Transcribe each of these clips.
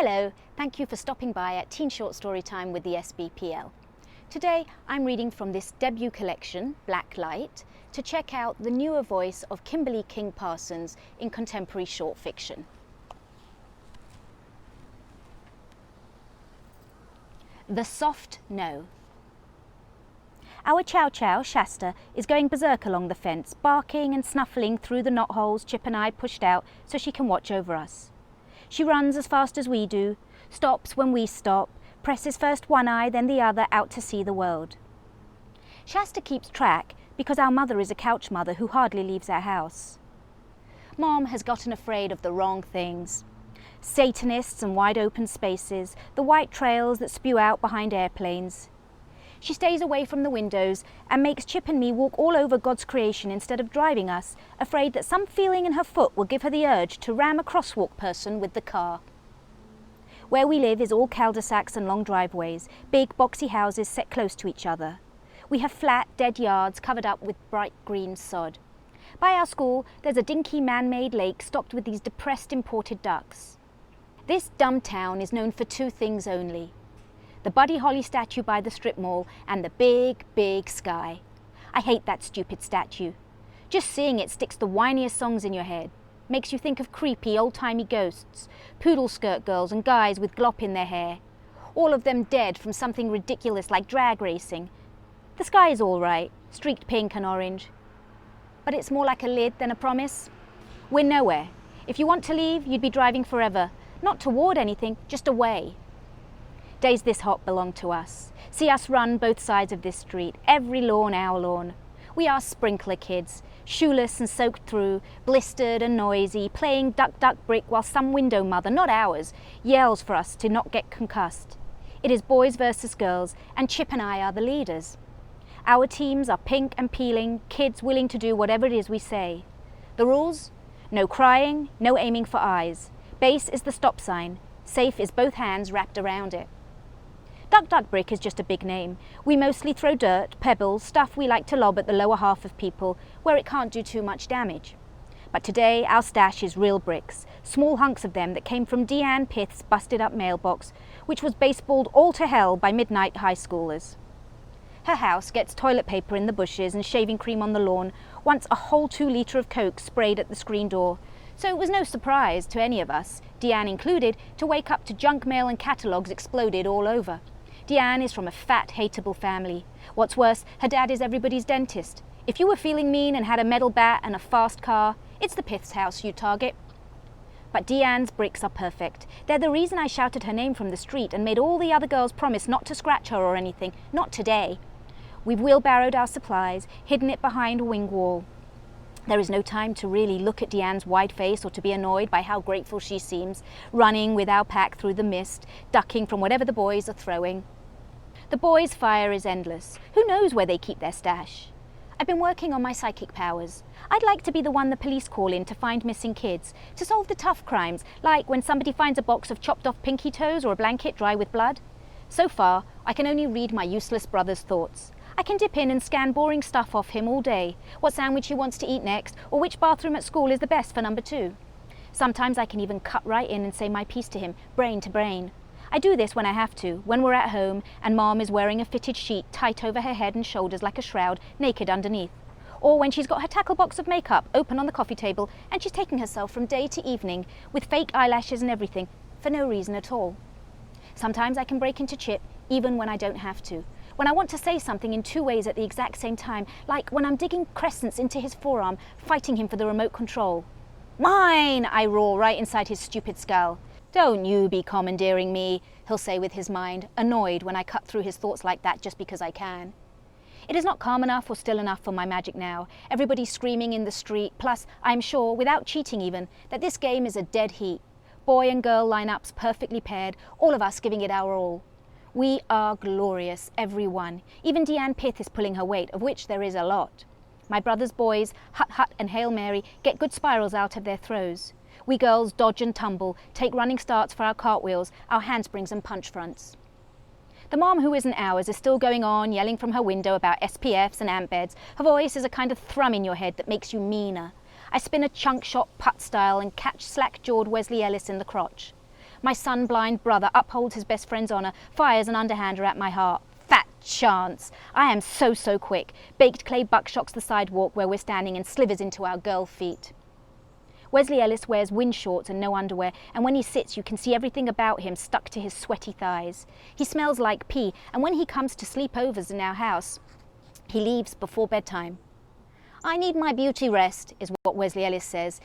Hello, thank you for stopping by at Teen Short Story Time with the SBPL. Today I'm reading from this debut collection, Black Light, to check out the newer voice of Kimberly King Parsons in contemporary short fiction. The Soft No. Our chow chow, Shasta, is going berserk along the fence, barking and snuffling through the knotholes Chip and I pushed out so she can watch over us. She runs as fast as we do, stops when we stop, presses first one eye then the other out to see the world. Shasta keeps track because our mother is a couch mother who hardly leaves our house. Mom has gotten afraid of the wrong things. Satanists and wide open spaces, the white trails that spew out behind airplanes. She stays away from the windows and makes Chip and me walk all over God's creation instead of driving us, afraid that some feeling in her foot will give her the urge to ram a crosswalk person with the car. Where we live is all cul-de-sacs and long driveways, big boxy houses set close to each other. We have flat, dead yards covered up with bright green sod. By our school, there's a dinky man-made lake stocked with these depressed imported ducks. This dumb town is known for two things only: the Buddy Holly statue by the strip mall and the big, big sky. I hate that stupid statue. Just seeing it sticks the whiniest songs in your head. Makes you think of creepy, old-timey ghosts, poodle skirt girls and guys with glop in their hair. All of them dead from something ridiculous like drag racing. The sky is all right, streaked pink and orange. But it's more like a lid than a promise. We're nowhere. If you want to leave, you'd be driving forever. Not toward anything, just away. Days this hot belong to us. See us run both sides of this street, every lawn our lawn. We are sprinkler kids, shoeless and soaked through, blistered and noisy, playing duck duck brick while some window mother, not ours, yells for us to not get concussed. It is boys versus girls, and Chip and I are the leaders. Our teams are pink and peeling, kids willing to do whatever it is we say. The rules? No crying, no aiming for eyes. Base is the stop sign. Safe is both hands wrapped around it. Duck Duck Brick is just a big name. We mostly throw dirt, pebbles, stuff we like to lob at the lower half of people where it can't do too much damage. But today our stash is real bricks, small hunks of them that came from Deanne Pith's busted up mailbox, which was baseballed all to hell by midnight high schoolers. Her house gets toilet paper in the bushes and shaving cream on the lawn, once a whole 2 litre of Coke sprayed at the screen door. So it was no surprise to any of us, Deanne included, to wake up to junk mail and catalogues exploded all over. Deanne is from a fat, hateable family. What's worse, her dad is everybody's dentist. If you were feeling mean and had a metal bat and a fast car, it's the Pith's house you target. But Deanne's bricks are perfect. They're the reason I shouted her name from the street and made all the other girls promise not to scratch her or anything. Not today. We've wheelbarrowed our supplies, hidden it behind a wing wall. There is no time to really look at Deanne's wide face or to be annoyed by how grateful she seems, running with our pack through the mist, ducking from whatever the boys are throwing. The boys' fire is endless. Who knows where they keep their stash? I've been working on my psychic powers. I'd like to be the one the police call in to find missing kids, to solve the tough crimes, like when somebody finds a box of chopped off pinky toes or a blanket dry with blood. So far, I can only read my useless brother's thoughts. I can dip in and scan boring stuff off him all day, what sandwich he wants to eat next, or which bathroom at school is the best for number 2. Sometimes I can even cut right in and say my piece to him, brain to brain. I do this when I have to, when we're at home and Mom is wearing a fitted sheet tight over her head and shoulders like a shroud, naked underneath. Or when she's got her tackle box of makeup open on the coffee table and she's taking herself from day to evening with fake eyelashes and everything, for no reason at all. Sometimes I can break into Chip, even when I don't have to. When I want to say something in 2 ways at the exact same time, like when I'm digging crescents into his forearm, fighting him for the remote control. Mine! I roar right inside his stupid skull. Don't you be commandeering me, he'll say with his mind, annoyed when I cut through his thoughts like that just because I can. It is not calm enough or still enough for my magic now. Everybody's screaming in the street, plus I'm sure, without cheating even, that this game is a dead heat. Boy and girl lineups perfectly paired, all of us giving it our all. We are glorious, every one. Even Deanne Pith is pulling her weight, of which there is a lot. My brother's boys, Hut Hut and Hail Mary, get good spirals out of their throws. We girls dodge and tumble, take running starts for our cartwheels, our handsprings and punch fronts. The mom who isn't ours is still going on, yelling from her window about SPFs and ant beds. Her voice is a kind of thrum in your head that makes you meaner. I spin a chunk shot putt style and catch slack-jawed Wesley Ellis in the crotch. My sun-blind brother upholds his best friend's honour, fires an underhander at my heart. Fat chance! I am so quick. Baked clay buck shocks the sidewalk where we're standing and slivers into our girl feet. Wesley Ellis wears wind shorts and no underwear, and when he sits you can see everything about him stuck to his sweaty thighs. He smells like pee, and when he comes to sleepovers in our house, he leaves before bedtime. I need my beauty rest, is what Wesley Ellis says.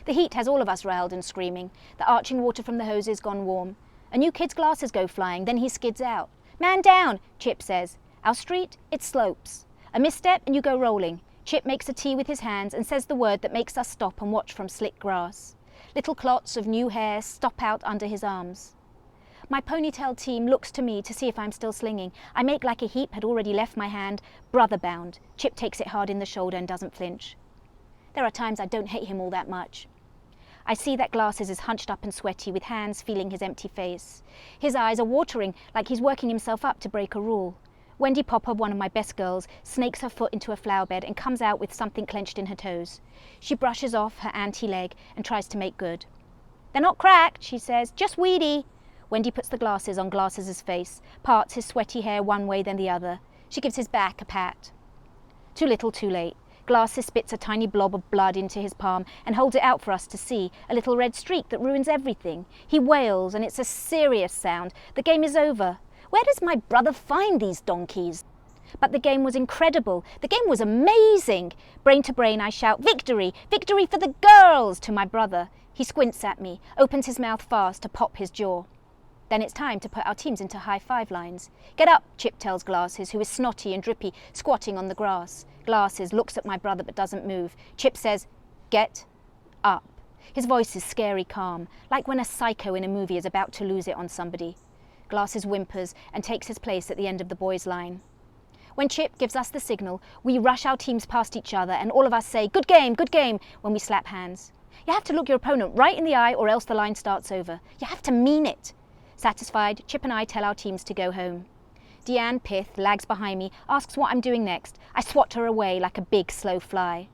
The heat has all of us riled and screaming. The arching water from the hoses gone warm. A new kid's glasses go flying, then he skids out. Man down, Chip says. Our street, it slopes. A misstep and you go rolling. Chip makes a T with his hands and says the word that makes us stop and watch from slick grass. Little clots of new hair stop out under his arms. My ponytail team looks to me to see if I'm still slinging. I make like a heap had already left my hand, brother bound. Chip takes it hard in the shoulder and doesn't flinch. There are times I don't hate him all that much. I see that Glasses is hunched up and sweaty, with hands feeling his empty face. His eyes are watering, like he's working himself up to break a rule. Wendy Popper, one of my best girls, snakes her foot into a flower bed and comes out with something clenched in her toes. She brushes off her anti-leg and tries to make good. They're not cracked, she says, just weedy. Wendy puts the glasses on Glasses' face, parts his sweaty hair one way then the other. She gives his back a pat. Too little, too late. Glasses spits a tiny blob of blood into his palm and holds it out for us to see, a little red streak that ruins everything. He wails, and it's a serious sound. The game is over. Where does my brother find these donkeys? But the game was incredible. The game was amazing. Brain to brain I shout, victory! Victory for the girls! To my brother. He squints at me, opens his mouth fast to pop his jaw. Then it's time to put our teams into high-five lines. Get up, Chip tells Glasses, who is snotty and drippy, squatting on the grass. Glasses looks at my brother but doesn't move. Chip says, get up. His voice is scary calm, like when a psycho in a movie is about to lose it on somebody. Glasses whimpers and takes his place at the end of the boys' line. When Chip gives us the signal, we rush our teams past each other and all of us say, good game, when we slap hands. You have to look your opponent right in the eye or else the line starts over. You have to mean it. Satisfied, Chip and I tell our teams to go home. Deanne Pith lags behind me, asks what I'm doing next. I swat her away like a big, slow fly.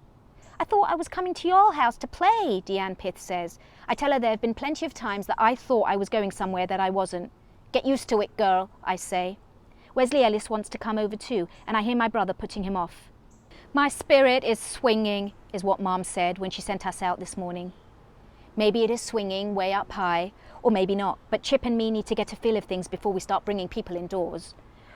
I thought I was coming to your house to play, Deanne Pith says. I tell her there have been plenty of times that I thought I was going somewhere that I wasn't. Get used to it, girl, I say. Wesley Ellis wants to come over too, and I hear my brother putting him off. My spirit is swinging, is what Mom said when she sent us out this morning. Maybe it is swinging way up high, or maybe not, but Chip and me need to get a feel of things before we start bringing people indoors.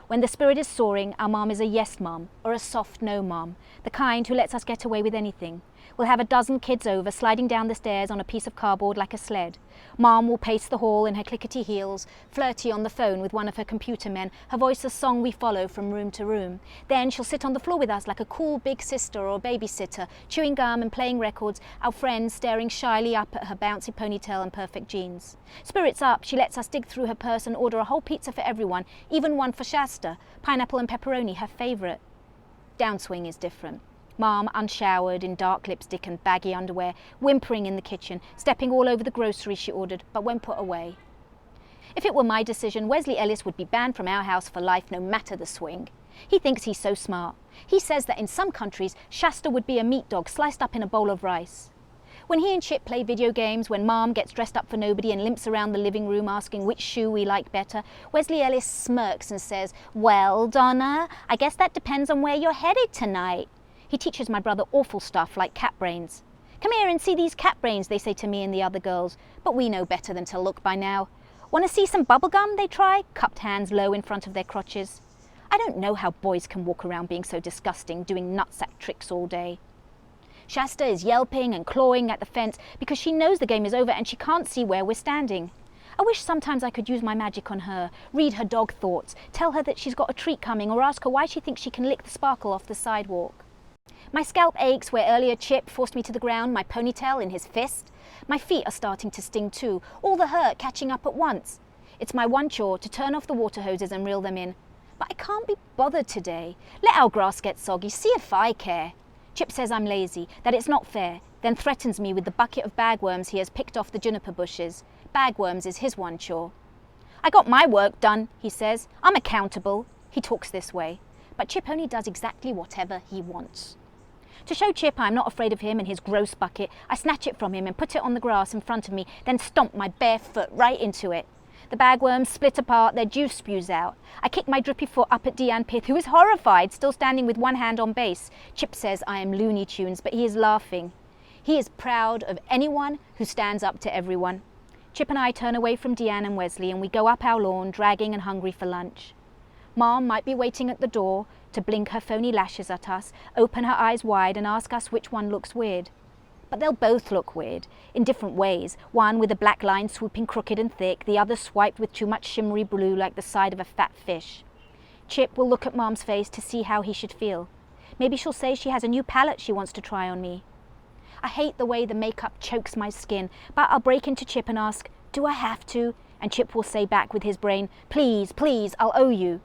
When the spirit is soaring, our mom is a yes mom, or a soft no mom, the kind who lets us get away with anything. We'll have a dozen kids over, sliding down the stairs on a piece of cardboard like a sled. Mom will pace the hall in her clickety heels, flirty on the phone with one of her computer men, her voice a song we follow from room to room. Then she'll sit on the floor with us like a cool big sister or babysitter, chewing gum and playing records, our friends staring shyly up at her bouncy ponytail and perfect jeans. Spirits up, she lets us dig through her purse and order a whole pizza for everyone, even one for Shasta, pineapple and pepperoni, her favourite. Downswing is different. Mom, unshowered, in dark lipstick and baggy underwear, whimpering in the kitchen, stepping all over the groceries she ordered, but won't put away. If it were my decision, Wesley Ellis would be banned from our house for life no matter the swing. He thinks he's so smart. He says that in some countries, Shasta would be a meat dog sliced up in a bowl of rice. When he and Chip play video games, when Mom gets dressed up for nobody and limps around the living room asking which shoe we like better, Wesley Ellis smirks and says, well, Donna, I guess that depends on where you're headed tonight. He teaches my brother awful stuff like cat brains. Come here and see these cat brains, they say to me and the other girls, but we know better than to look by now. Want to see some bubble gum, they try, cupped hands low in front of their crotches. I don't know how boys can walk around being so disgusting, doing nutsack tricks all day. Shasta is yelping and clawing at the fence because she knows the game is over and she can't see where we're standing. I wish sometimes I could use my magic on her, read her dog thoughts, tell her that she's got a treat coming or ask her why she thinks she can lick the sparkle off the sidewalk. My scalp aches where earlier Chip forced me to the ground, my ponytail in his fist. My feet are starting to sting too, all the hurt catching up at once. It's my one chore to turn off the water hoses and reel them in. But I can't be bothered today. Let our grass get soggy, see if I care. Chip says I'm lazy, that it's not fair, then threatens me with the bucket of bagworms he has picked off the juniper bushes. Bagworms is his one chore. I got my work done, he says. I'm accountable. He talks this way. But Chip only does exactly whatever he wants. To show Chip I'm not afraid of him and his gross bucket, I snatch it from him and put it on the grass in front of me, then stomp my bare foot right into it. The bagworms split apart, their juice spews out. I kick my drippy foot up at Deanne Pith, who is horrified, still standing with one hand on base. Chip says I am Looney Tunes, but he is laughing. He is proud of anyone who stands up to everyone. Chip and I turn away from Deanne and Wesley and we go up our lawn, dragging and hungry for lunch. Mom might be waiting at the door to blink her phony lashes at us, open her eyes wide and ask us which one looks weird. But they'll both look weird, in different ways, one with a black line swooping crooked and thick, the other swiped with too much shimmery blue like the side of a fat fish. Chip will look at Mom's face to see how he should feel. Maybe she'll say she has a new palette she wants to try on me. I hate the way the makeup chokes my skin, but I'll break into Chip and ask, "Do I have to?" And Chip will say back with his brain, "Please, please, I'll owe you."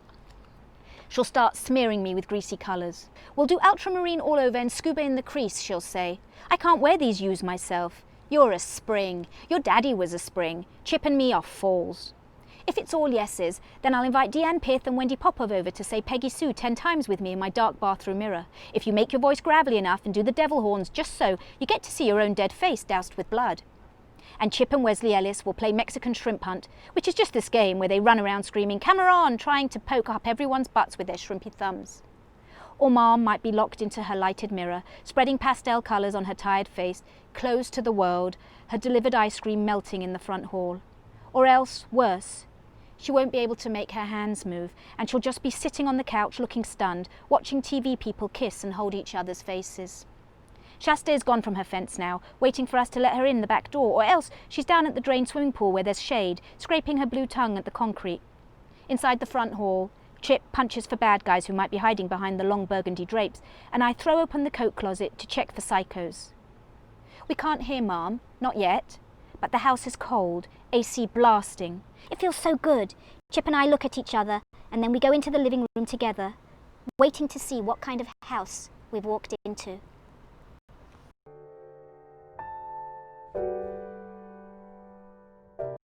She'll start smearing me with greasy colours. "We'll do ultramarine all over and scuba in the crease," she'll say. "I can't wear these hues myself. You're a spring. Your daddy was a spring. Chip and me are falls." If it's all yeses, then I'll invite Deanne Pith and Wendy Popov over to say Peggy Sue 10 times with me in my dark bathroom mirror. If you make your voice gravelly enough and do the devil horns just so, you get to see your own dead face doused with blood. And Chip and Wesley Ellis will play Mexican shrimp hunt, which is just this game where they run around screaming, "Camera on!" trying to poke up everyone's butts with their shrimpy thumbs. Or Mom might be locked into her lighted mirror, spreading pastel colours on her tired face, closed to the world, her delivered ice cream melting in the front hall. Or else, worse, she won't be able to make her hands move, and she'll just be sitting on the couch looking stunned, watching TV people kiss and hold each other's faces. Shasta is gone from her fence now, waiting for us to let her in the back door, or else she's down at the drained swimming pool where there's shade, scraping her blue tongue at the concrete. Inside the front hall, Chip punches for bad guys who might be hiding behind the long burgundy drapes, and I throw open the coat closet to check for psychos. We can't hear Mom, not yet, but the house is cold, AC blasting. It feels so good. Chip and I look at each other, and then we go into the living room together, waiting to see what kind of house we've walked into.